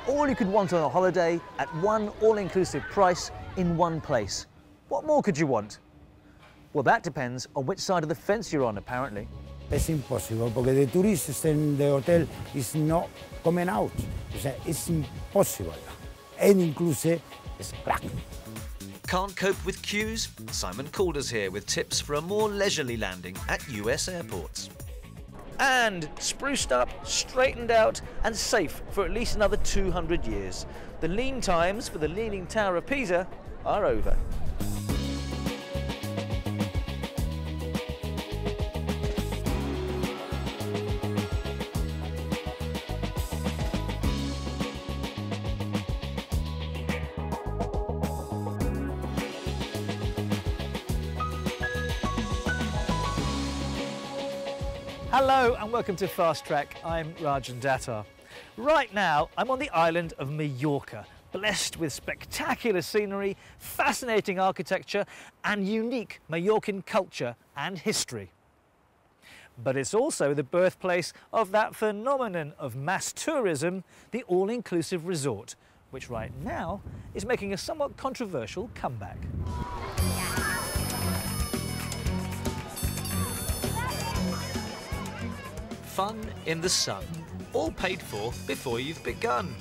all you could want on a holiday at one all-inclusive price in one place. What more could you want? Well, that depends on which side of the fence you're on, apparently. It's impossible, because the tourists in the hotel is not coming out. It's impossible. And inclusive is crack. Can't cope with queues? Simon Calder's here with tips for a more leisurely landing at US airports. And spruced up, straightened out and safe for at least another 200 years. The lean times for the Leaning Tower of Pisa are over. Hello and welcome to Fast Track. I'm Rajan Datar. Right now, I'm on the island of Mallorca, blessed with spectacular scenery, fascinating architecture and unique Mallorcan culture and history. But it's also the birthplace of that phenomenon of mass tourism, the all-inclusive resort, which right now is making a somewhat controversial comeback. Fun in the sun, all paid for before you've begun.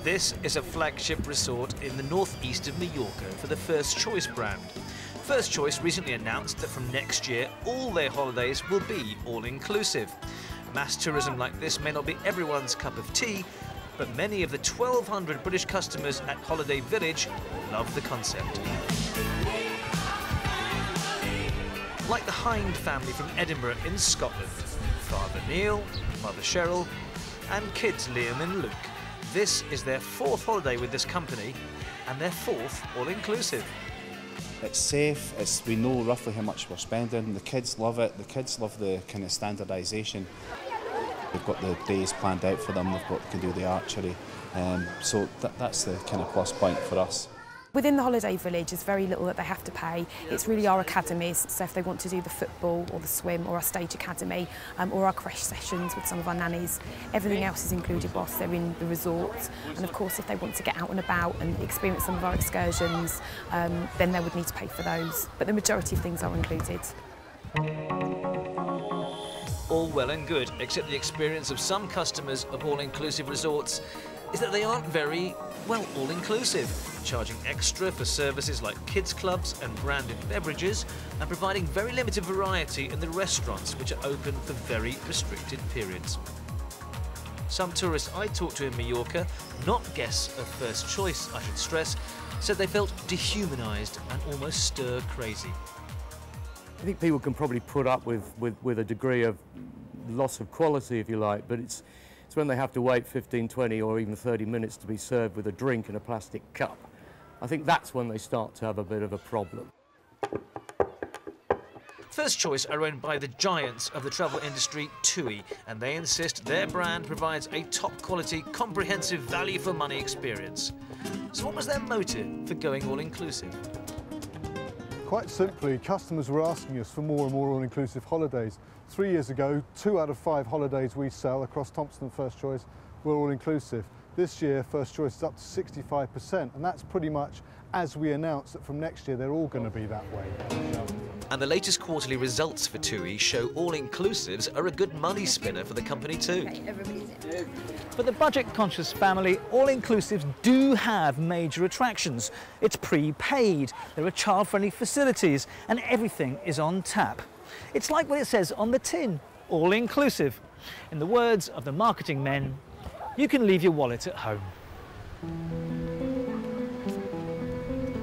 This is a flagship resort in the northeast of Mallorca for the First Choice brand. First Choice recently announced that from next year all their holidays will be all-inclusive. Mass tourism like this may not be everyone's cup of tea, but many of the 1,200 British customers at Holiday Village love the concept. Like the Hind family from Edinburgh in Scotland. Father Neil, Mother Cheryl, and kids Liam and Luke. This is their fourth holiday with this company, and their fourth all-inclusive. It's safe, we know roughly how much we're spending, the kids love it, the kids love the kind of standardisation. We've got the days planned out for them, they can do the archery, so that's the kind of plus point for us. Within the Holiday Village, there's very little that they have to pay. It's really our academies, so if they want to do the football or the swim or our stage academy or our creche sessions with some of our nannies, everything else is included whilst they're in the resort. And of course, if they want to get out and about and experience some of our excursions, then they would need to pay for those. But the majority of things are included. All well and good, except the experience of some customers of all-inclusive resorts is that they aren't very, well, all-inclusive, charging extra for services like kids clubs and branded beverages, and providing very limited variety in the restaurants, which are open for very restricted periods. Some tourists I talked to in Mallorca, not guests of First Choice, I should stress, said they felt dehumanised and almost stir-crazy. I think people can probably put up with a degree of loss of quality, if you like, but it's when they have to wait 15, 20 or even 30 minutes to be served with a drink in a plastic cup. I think that's when they start to have a bit of a problem. First Choice are owned by the giants of the travel industry, TUI, and they insist their brand provides a top-quality, comprehensive value-for-money experience. So what was their motive for going all-inclusive? Quite simply, customers were asking us for more and more all-inclusive holidays. 3 years ago, 2 out of 5 holidays we sell across Thompson and First Choice were all-inclusive. This year, First Choice is up to 65%, and that's pretty much as we announced that from next year they're all going to be that way. And the latest quarterly results for TUI show all-inclusives are a good money spinner for the company too. For the budget-conscious family, all-inclusives do have major attractions. It's prepaid, there are child-friendly facilities, and everything is on tap. It's like what it says on the tin, all-inclusive. In the words of the marketing men, you can leave your wallet at home.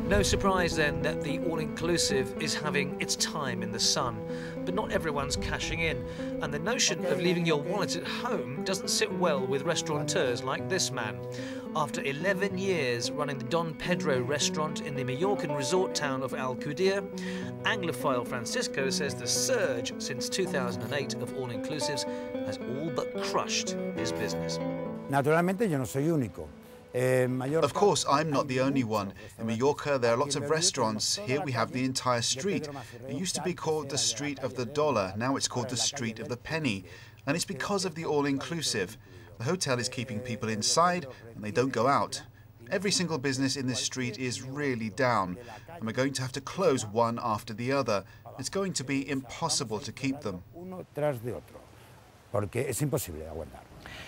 No surprise then that the all-inclusive is having its time in the sun, but not everyone's cashing in, and the notion of leaving your wallet at home doesn't sit well with restaurateurs like this man. After 11 years running the Don Pedro restaurant in the Mallorcan resort town of Alcudia, Anglophile Francisco says the surge since 2008 of all-inclusives has all but crushed his business. Naturalmente yo no soy único. Of course, I'm not the only one. In Mallorca, there are lots of restaurants. Here we have the entire street. It used to be called the Street of the Dollar. Now it's called the Street of the Penny. And it's because of the all-inclusive. The hotel is keeping people inside and they don't go out. Every single business in this street is really down, and we're going to have to close one after the other. It's going to be impossible to keep them.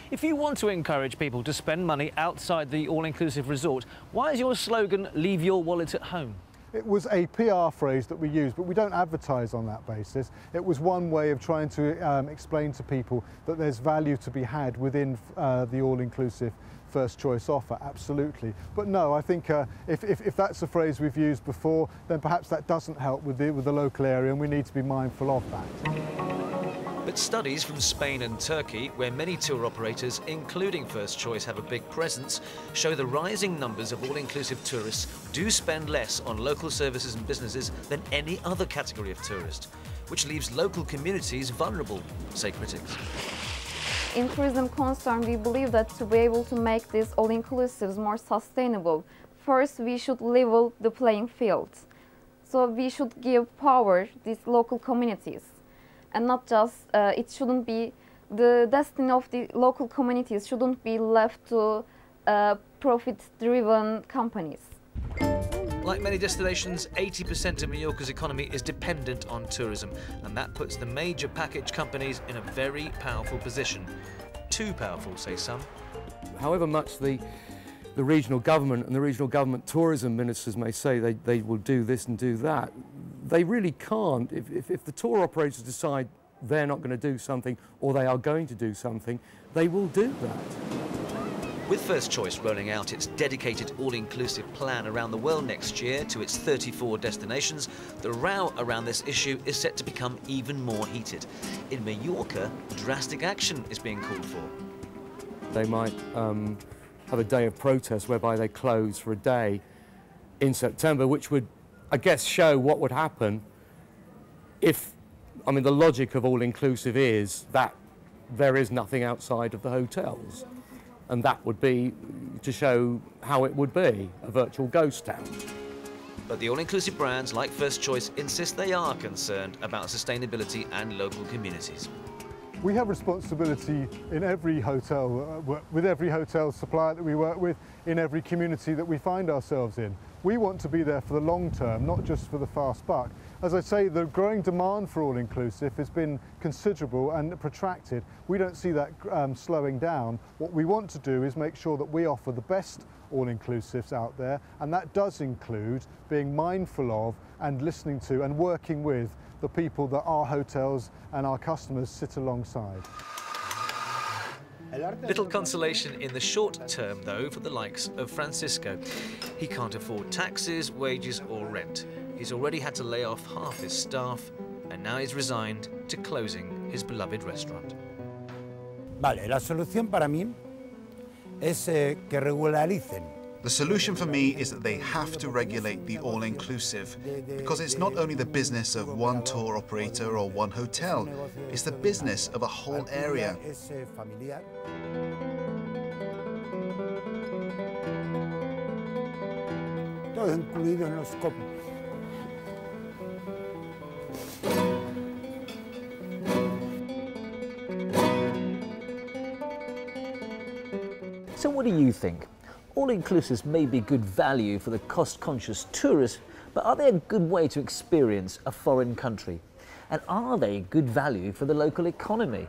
If you want to encourage people to spend money outside the all-inclusive resort, why is your slogan, "Leave your wallet at home"? It was a PR phrase that we used, but we don't advertise on that basis. It was one way of trying to explain to people that there's value to be had within the all-inclusive first choice offer, absolutely. But no, I think if that's a phrase we've used before, then perhaps that doesn't help with the local area, and we need to be mindful of that. But studies from Spain and Turkey, where many tour operators, including First Choice, have a big presence, show the rising numbers of all-inclusive tourists do spend less on local services and businesses than any other category of tourist, which leaves local communities vulnerable, say critics. In tourism concern, we believe that to be able to make these all-inclusives more sustainable, first we should level the playing field. So we should give power to these local communities. And not just, it shouldn't be, the destiny of the local communities shouldn't be left to profit-driven companies. Like many destinations, 80% of Mallorca's economy is dependent on tourism, and that puts the major package companies in a very powerful position. Too powerful, say some. However much the regional government and the regional government tourism ministers may say they will do this and do that, they really can't. If the tour operators decide they're not going to do something or they are going to do something, they will do that. With First Choice rolling out its dedicated all-inclusive plan around the world next year to its 34 destinations, the row around this issue is set to become even more heated. In Mallorca, drastic action is being called for. They might have a day of protest whereby they close for a day in September, which would, I guess, show what would happen if, I mean, the logic of all-inclusive is that there is nothing outside of the hotels. And that would be to show how it would be, a virtual ghost town. But the all-inclusive brands like First Choice insist they are concerned about sustainability and local communities. We have responsibility in every hotel, with every hotel supplier that we work with, in every community that we find ourselves in. We want to be there for the long term, not just for the fast buck. As I say, the growing demand for all-inclusive has been considerable and protracted. We don't see that slowing down. What we want to do is make sure that we offer the best all-inclusives out there, and that does include being mindful of and listening to and working with the people that our hotels and our customers sit alongside. Little consolation in the short term, though, for the likes of Francisco. He can't afford taxes, wages or rent. He's already had to lay off half his staff, and now he's resigned to closing his beloved restaurant. Vale, la solución para mí es que regularicen. The solution for me is that they have to regulate the all-inclusive, because it's not only the business of one tour operator or one hotel, it's the business of a whole area. Todo incluido en los copos. So what do you think? All-inclusives may be good value for the cost-conscious tourist, but are they a good way to experience a foreign country? And are they good value for the local economy?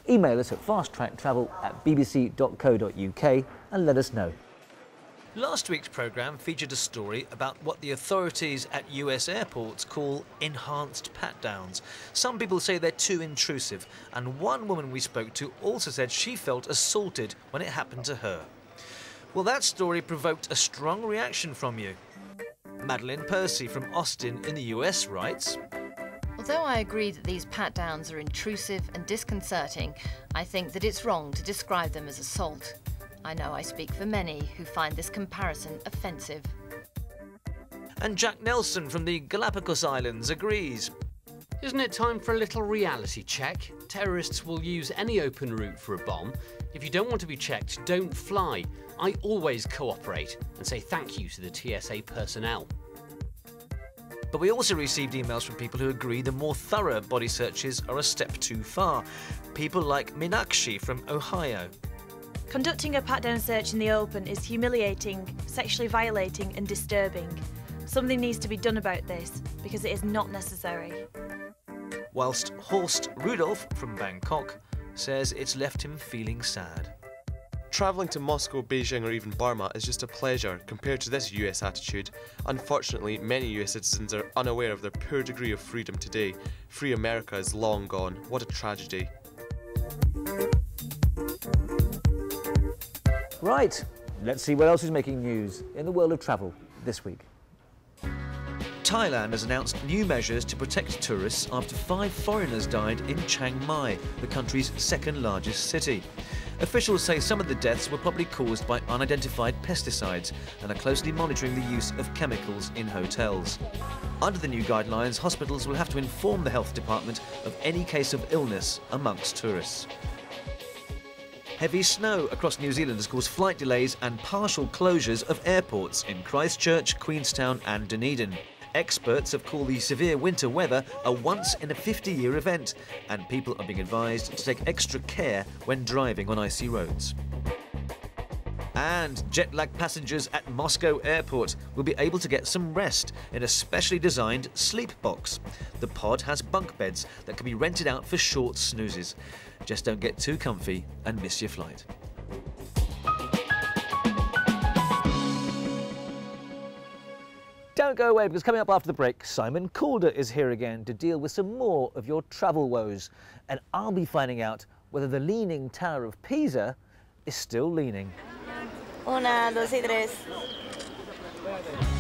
Email us at fasttracktravel@bbc.co.uk and let us know. Last week's programme featured a story about what the authorities at US airports call enhanced pat-downs. Some people say they're too intrusive, and one woman we spoke to also said she felt assaulted when it happened to her. Well, that story provoked a strong reaction from you. Madeline Percy from Austin in the US writes, Although I agree that these pat-downs are intrusive and disconcerting, I think that it's wrong to describe them as assault. I know I speak for many who find this comparison offensive. And Jack Nelson from the Galapagos Islands agrees. Isn't it time for a little reality check? Terrorists will use any open route for a bomb. If you don't want to be checked, don't fly. I always cooperate and say thank you to the TSA personnel. But we also received emails from people who agree the more thorough body searches are a step too far. People like Meenakshi from Ohio. Conducting a pat-down search in the open is humiliating, sexually violating and disturbing. Something needs to be done about this, because it is not necessary. Whilst Horst Rudolph from Bangkok says it's left him feeling sad. Travelling to Moscow, Beijing or even Burma is just a pleasure compared to this US attitude. Unfortunately, many US citizens are unaware of their poor degree of freedom today. Free America is long gone. What a tragedy. Right, let's see what else is making news in the world of travel this week. Thailand has announced new measures to protect tourists after 5 foreigners died in Chiang Mai, the country's second largest city. Officials say some of the deaths were probably caused by unidentified pesticides and are closely monitoring the use of chemicals in hotels. Under the new guidelines, hospitals will have to inform the health department of any case of illness amongst tourists. Heavy snow across New Zealand has caused flight delays and partial closures of airports in Christchurch, Queenstown and Dunedin. Experts have called the severe winter weather a once-in-a-50-year event, and people are being advised to take extra care when driving on icy roads. And jet-lagged passengers at Moscow Airport will be able to get some rest in a specially designed sleep box. The pod has bunk beds that can be rented out for short snoozes. Just don't get too comfy and miss your flight. Don't go away, because coming up after the break, Simon Calder is here again to deal with some more of your travel woes. And I'll be finding out whether the Leaning Tower of Pisa is still leaning. 1, 2 y 3.